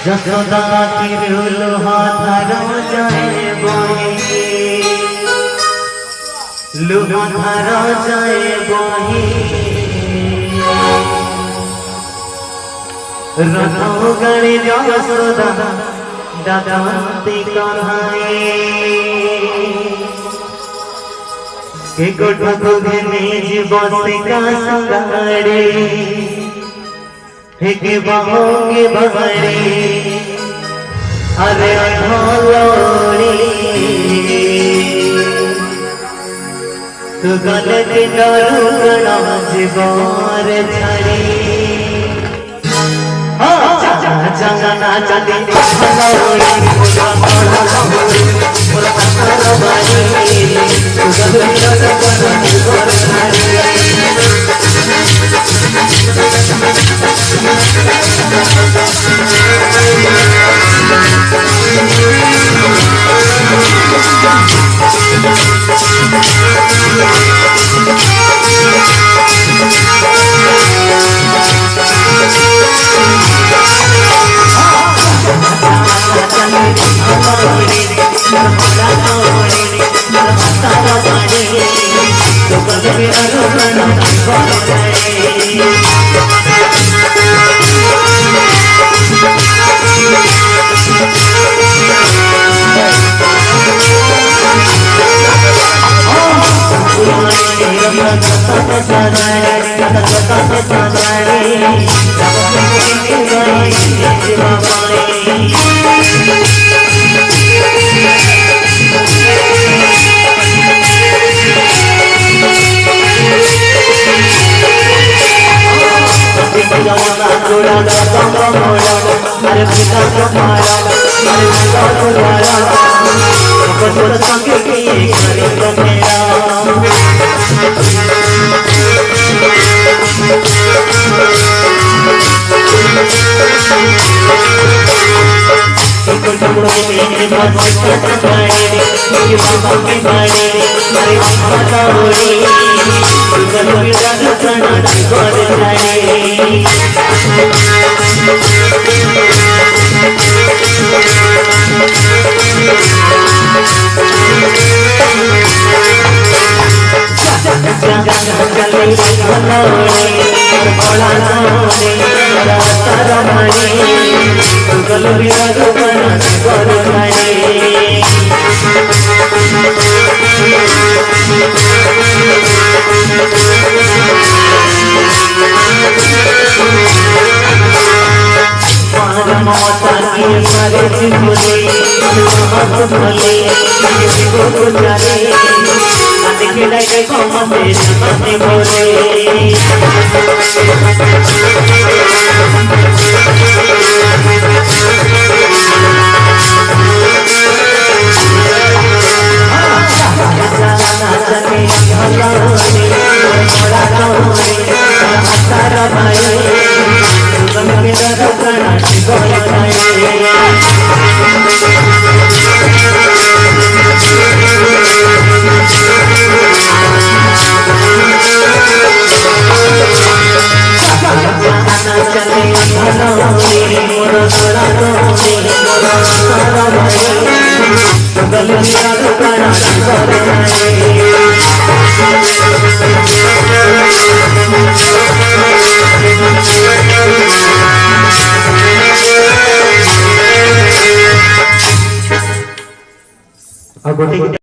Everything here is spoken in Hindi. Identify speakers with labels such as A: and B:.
A: जसोदा की लुहा धरो जाए बोही, लुहा धरो जाए बोही, रनो गणी जसोदा दादांती कन्हाई के गोठा को निज बसिका संगाड़े के बाहोंगे बगड़े अरे ढोलोड़ी तू गलत डरू गणा जीवार छड़ी जगना चली ढोलोड़ी पूरा पत्थर बारी तू गलत डरू गणा जीवार अरे पिता तुम्हारा अरे पिता तुम्हारा बसुर संग की करेगा मेरा एक टुकड़ों में बस कटाए ये बाबा की बाड़ी अरे माता होली गलो की रात सना कर जाए अब